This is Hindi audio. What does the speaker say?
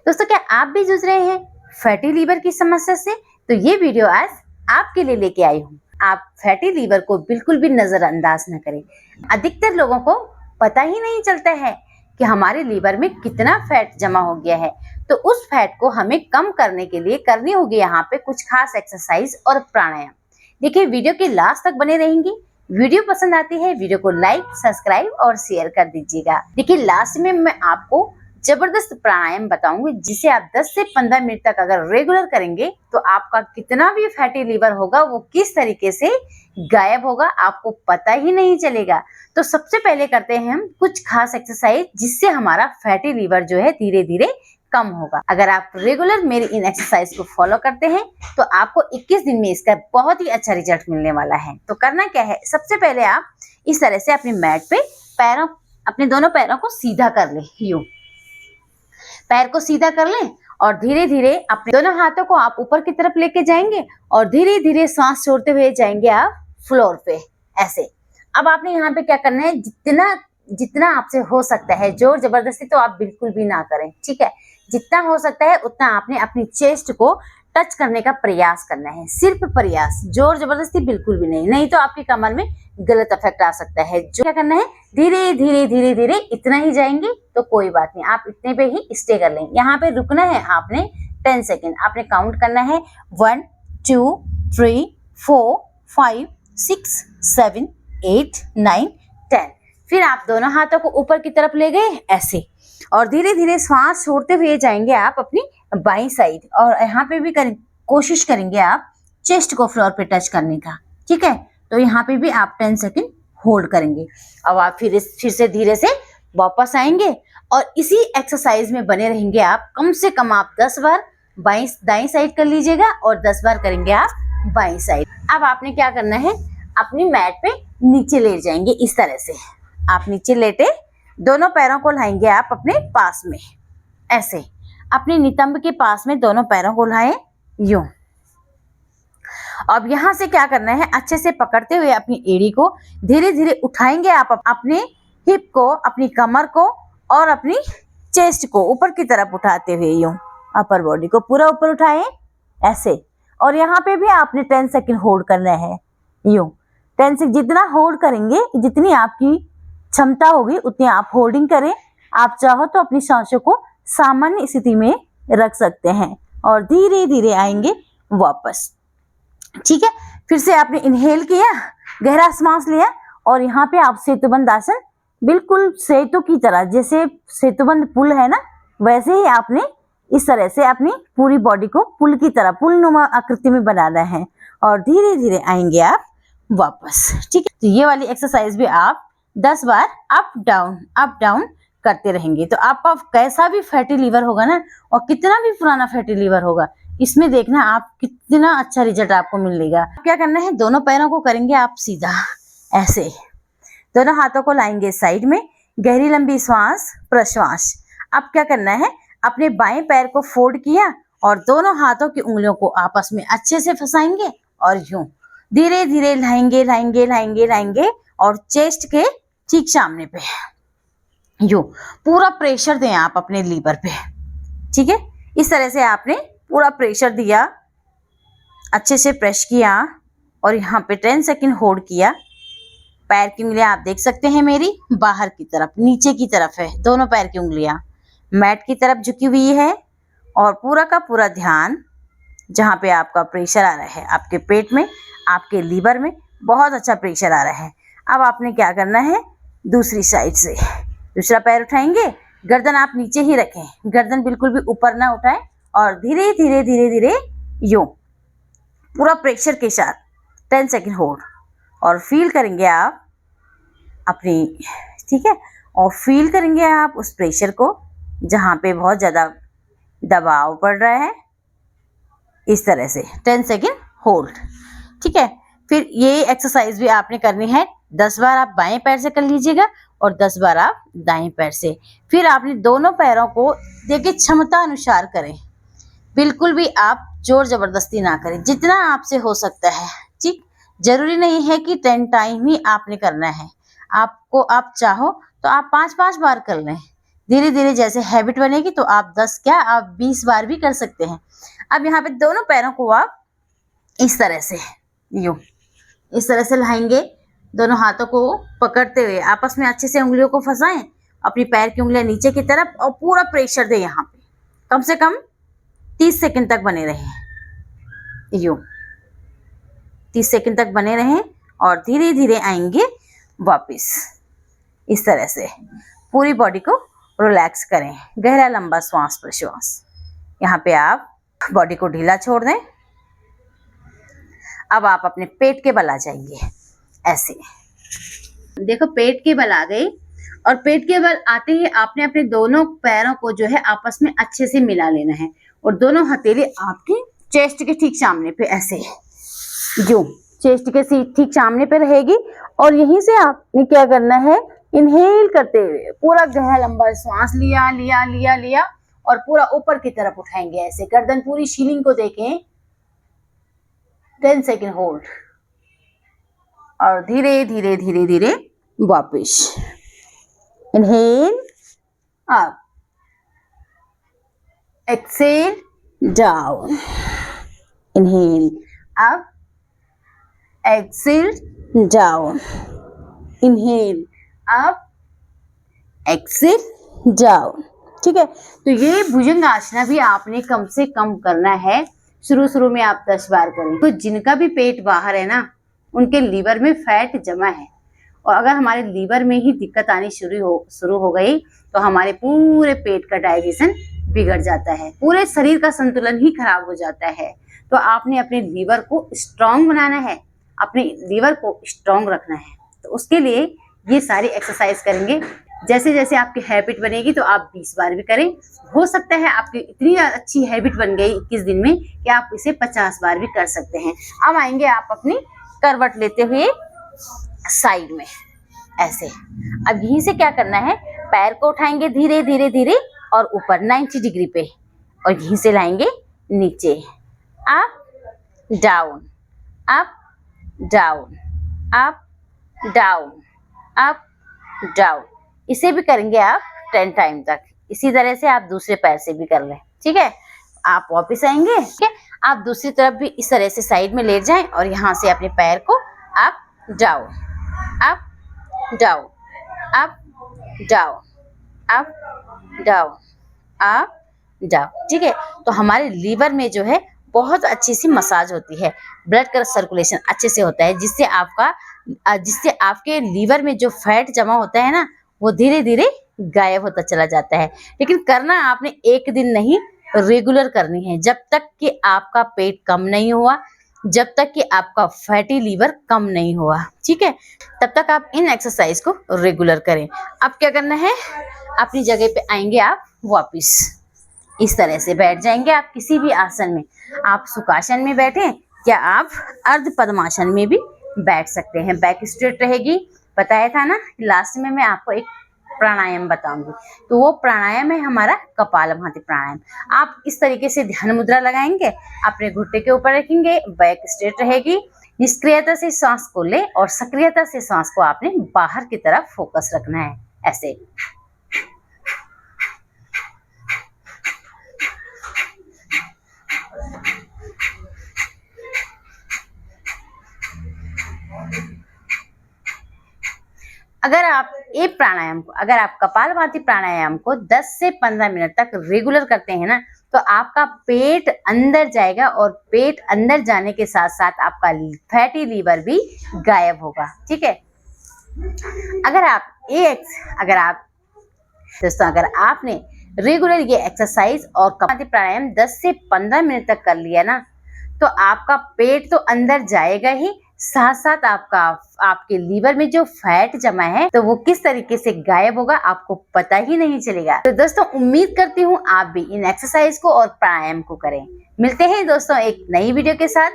दोस्तों, क्या आप भी जूझ रहे हैं फैटी लीवर की समस्या से? तो ये वीडियो आज आपके लिए लेके आई हूँ। आप फैटी लीवर को बिल्कुल भी नजरअंदाज न करें। अधिकतर लोगों को पता ही नहीं चलता है कि हमारे लीवर में कितना फैट जमा हो गया है। तो उस फैट को हमें कम करने के लिए करनी होगी यहाँ पे कुछ खास एक्सरसाइज और प्राणायाम। देखिए, वीडियो के लास्ट तक बने रहेंगे। वीडियो पसंद आती है वीडियो को लाइक, सब्सक्राइब और शेयर कर दीजिएगा। देखिए, लास्ट में मैं आपको जबरदस्त प्राणायाम बताऊंगी, जिसे आप 10 से 15 मिनट तक अगर रेगुलर करेंगे तो आपका कितना भी फैटी लीवर होगा वो किस तरीके से गायब होगा आपको पता ही नहीं चलेगा। तो सबसे पहले करते हैं हम कुछ खास एक्सरसाइज, जिससे हमारा फैटी लीवर जो है धीरे धीरे कम होगा। अगर आप रेगुलर मेरी इन एक्सरसाइज को फॉलो करते हैं तो आपको 21 दिन में इसका बहुत ही अच्छा रिजल्ट मिलने वाला है। तो करना क्या है, सबसे पहले आप इस तरह से अपनी मैट पे अपने दोनों पैरों को सीधा कर ले। यूं पैर को सीधा कर लें और धीरे धीरे अपने दोनों हाथों को आप ऊपर की तरफ लेके जाएंगे और धीरे धीरे सांस छोड़ते हुए जाएंगे आप फ्लोर पे, ऐसे। अब आपने यहाँ पे क्या करना है, जितना जितना आपसे हो सकता है, जोर जबरदस्ती तो आप बिल्कुल भी ना करें, ठीक है। जितना हो सकता है उतना आपने अपनी चेस्ट को टच करने का प्रयास करना है, सिर्फ प्रयास, जोर जबरदस्ती बिल्कुल भी नहीं, नहीं तो आपकी कमर में गलत इफेक्ट आ सकता है। जो क्या करना है, धीरे धीरे धीरे धीरे इतना ही जाएंगे तो कोई बात नहीं, आप इतने पे ही स्टे कर लेंगे। यहाँ पे रुकना है आपने 10 सेकेंड, आपने काउंट करना है 1 2 3 4 5 6 7 8 9 10। फिर आप दोनों हाथों को ऊपर की तरफ ले गए ऐसे, और धीरे धीरे श्वास छोड़ते हुए जाएंगे आप अपनी बाईं साइड, और यहाँ पे भी कोशिश करेंगे आप चेस्ट को फ्लोर पे टच करने का, ठीक है। तो यहाँ पे भी आप 10 सेकेंड होल्ड करेंगे। अब आप फिर से धीरे से वापस आएंगे और इसी एक्सरसाइज में बने रहेंगे आप। कम से कम आप 10 बार दाईं साइड कर लीजिएगा और 10 बार करेंगे आप बाईं साइड। अब आपने क्या करना है, अपनी मैट पे नीचे लेट जाएंगे इस तरह से। आप नीचे लेटे, दोनों पैरों को लाएंगे आप अपने पास में ऐसे, अपने नितंब के पास में दोनों पैरों को लाएं यूं। अब यहाँ से क्या करना है, अच्छे से पकड़ते हुए अपनी एड़ी को धीरे धीरे उठाएंगे आप अपने हिप को, अपनी कमर को और अपनी चेस्ट को ऊपर की तरफ उठाते हुए यूं, अपर बॉडी को पूरा ऊपर उठाएं ऐसे। और यहाँ पे भी आपने 10 सेकेंड होल्ड करना है यूं। 10 सेकेंड जितना होल्ड करेंगे, जितनी आपकी क्षमता होगी उतनी आप होल्डिंग करें। आप चाहो तो अपनी सांसों को सामान्य स्थिति में रख सकते हैं और धीरे धीरे आएंगे वापस, ठीक है। फिर से आपने इनहेल किया, गहरा सांस लिया और यहाँ पे आप सेतुबंद आसन, बिल्कुल सेतु की तरह, जैसे सेतुबंद पुल है ना, वैसे ही आपने इस तरह से अपनी पूरी बॉडी को पुल की तरह, पुल नुमा आकृति में बनाना है और धीरे धीरे आएंगे आप वापस, ठीक है। तो ये वाली एक्सरसाइज भी आप 10 बार अप डाउन करते रहेंगे। तो आपका कैसा भी फैटी लीवर होगा ना, और कितना भी पुराना फैटी लीवर होगा, इसमें देखना आप कितना अच्छा रिजल्ट आपको मिलेगा। क्या करना है, दोनों पैरों को करेंगे आप सीधा ऐसे, दोनों हाथों को लाएंगे साइड में, गहरी लंबी श्वास प्रश्वास। अब क्या करना है, अपने बाएं पैर को फोल्ड किया और दोनों हाथों की उंगलियों को आपस में अच्छे से फंसाएंगे और यूं धीरे धीरे लाएंगे और चेस्ट के ठीक सामने पे यूं पूरा प्रेशर दें आप अपने लीवर पे, ठीक है। इस तरह से आपने पूरा प्रेशर दिया, अच्छे से प्रेस किया और यहाँ पे 10 सेकेंड होल्ड किया। पैर की उंगलियां आप देख सकते हैं मेरी बाहर की तरफ, नीचे की तरफ है, दोनों पैर की उंगलियां मैट की तरफ झुकी हुई है और पूरा का पूरा ध्यान जहाँ पे आपका प्रेशर आ रहा है, आपके पेट में, आपके लीवर में बहुत अच्छा प्रेशर आ रहा है। अब आपने क्या करना है, दूसरी साइड से दूसरा पैर उठाएंगे, गर्दन आप नीचे ही रखें, गर्दन बिल्कुल भी ऊपर ना उठाएं और धीरे धीरे यूं पूरा प्रेशर के साथ 10 सेकेंड होल्ड और फील करेंगे आप अपनी, ठीक है। और फील करेंगे आप उस प्रेशर को जहाँ पे बहुत ज़्यादा दबाव पड़ रहा है, इस तरह से 10 सेकेंड होल्ड, ठीक है। फिर ये एक्सरसाइज भी आपने करनी है 10 बार आप बाएं पैर से कर लीजिएगा और 10 बार आप दाएं पैर से। फिर आपने दोनों पैरों को देखिए क्षमता अनुसार करें, बिल्कुल भी आप जोर जबरदस्ती ना करें, जितना आपसे हो सकता है, ठीक। जरूरी नहीं है कि 10 टाइम ही आपने करना है, आपको आप चाहो तो आप 5-5 बार कर लें, धीरे धीरे जैसे हैबिट बनेगी तो आप 10 क्या आप 20 बार भी कर सकते हैं। अब यहाँ पे दोनों पैरों को आप इस तरह से यूं इस तरह से लाएंगे, दोनों हाथों को पकड़ते हुए आपस में अच्छे से उंगलियों को फंसाएं, अपनी पैर की उंगलियां नीचे की तरफ और पूरा प्रेशर दें। यहाँ पे कम से कम 30 सेकंड तक बने रहें, यूं 30 सेकंड तक बने रहें और धीरे धीरे आएंगे वापस। इस तरह से पूरी बॉडी को रिलैक्स करें, गहरा लंबा श्वास प्रश्वास। यहाँ पे आप बॉडी को ढीला छोड़ दें। अब आप अपने पेट के बल आ जाएंगे, ऐसे देखो पेट के बल आ गए और पेट के बल आते ही आपने अपने दोनों पैरों को जो है आपस में अच्छे से मिला लेना है और दोनों हथेली आपके चेस्ट के ठीक सामने पे ऐसे जो चेस्ट के ठीक सामने पे रहेगी और यहीं से आपने क्या करना है, इनहेल करते हुए पूरा गहरा लंबा श्वास लिया लिया लिया लिया और पूरा ऊपर की तरफ उठाएंगे ऐसे, गर्दन पूरी सीलिंग को देखें। 10 सेकेंड होल्ड और धीरे धीरे धीरे धीरे वापिस। Inhale up, exhale down, inhale up, exhale down, inhale up, exhale down. ठीक है, तो ये भुजंग आसना भी आपने कम से कम करना है। शुरू में आप 10 बार करें। तो जिनका भी पेट बाहर है ना, उनके लीवर में फैट जमा है और अगर हमारे लीवर में ही दिक्कत आनी शुरू हो गई तो हमारे पूरे पेट का डाइजेशन बिगड़ जाता है, पूरे शरीर का संतुलन ही खराब हो जाता है। तो आपने अपने लीवर को स्ट्रांग बनाना है, अपने लीवर को स्ट्रांग रखना है। तो उसके लिए ये सारी एक्सरसाइज करेंगे। जैसे जैसे आपकी हैबिट बनेगी तो आप 20 बार भी करें। हो सकता है आपकी इतनी अच्छी हैबिट बन गई 21 दिन में कि आप इसे 50 बार भी कर सकते हैं। अब आएंगे आप अपनी करवट लेते हुए साइड में ऐसे। अब यहीं से क्या करना है, पैर को उठाएंगे धीरे धीरे धीरे और ऊपर 90 डिग्री पे और यहीं से लाएंगे नीचे, up down, up down, up down, up down. इसे भी करेंगे आप 10 टाइम तक। इसी तरह से आप दूसरे पैर से भी कर लें। ठीक है, आप वापस आएंगे। ठीक है, आप दूसरी तरफ भी इस तरह से साइड में लेट जाएं और यहाँ से अपने पैर को up down, up down, up down, up down, up down. ठीक है, तो हमारे लीवर में जो है बहुत अच्छी सी मसाज होती है, ब्लड का सर्कुलेशन अच्छे से होता है, जिससे आपके लीवर में जो फैट जमा होता है ना, वो धीरे धीरे गायब होता चला जाता है। लेकिन करना आपने एक दिन नहीं, रेगुलर करनी है। जब तक कि आपका पेट कम नहीं हुआ, जब तक कि आपका फैटी लीवर कम नहीं हुआ, ठीक है, तब तक आप इन एक्सरसाइज को रेगुलर करें। अब क्या करना है, अपनी जगह पे आएंगे आप वापिस, इस तरह से बैठ जाएंगे आप किसी भी आसन में। आप सुखासन में बैठें या आप अर्ध पद्मासन में भी बैठ सकते हैं। बैक स्ट्रेट रहेगी। बताया था ना, लास्ट में मैं आपको एक प्राणायाम बताऊंगी, तो वो प्राणायाम है हमारा कपालभाति प्राणायाम। आप इस तरीके से ध्यान मुद्रा लगाएंगे, अपने घुट्टे के ऊपर रखेंगे, बैक स्ट्रेट रहेगी। निष्क्रियता से सांस को ले और सक्रियता से सांस को आपने बाहर की तरफ फोकस रखना है, ऐसे। अगर आप कपालभाति प्राणायाम को 10 से 15 मिनट तक रेगुलर करते हैं ना, तो आपका पेट अंदर जाएगा और पेट अंदर जाने के साथ साथ आपका फैटी लीवर भी गायब होगा। ठीक है, अगर आपने रेगुलर ये एक्सरसाइज और कपालभाति प्राणायाम 10 से 15 मिनट तक कर लिया ना, तो आपका पेट तो अंदर जाएगा ही, साथ साथ आपके लीवर में जो फैट जमा है तो वो किस तरीके से गायब होगा आपको पता ही नहीं चलेगा। तो दोस्तों, उम्मीद करती हूँ आप भी इन एक्सरसाइज को और प्राणायाम को करें। मिलते हैं दोस्तों एक नई वीडियो के साथ।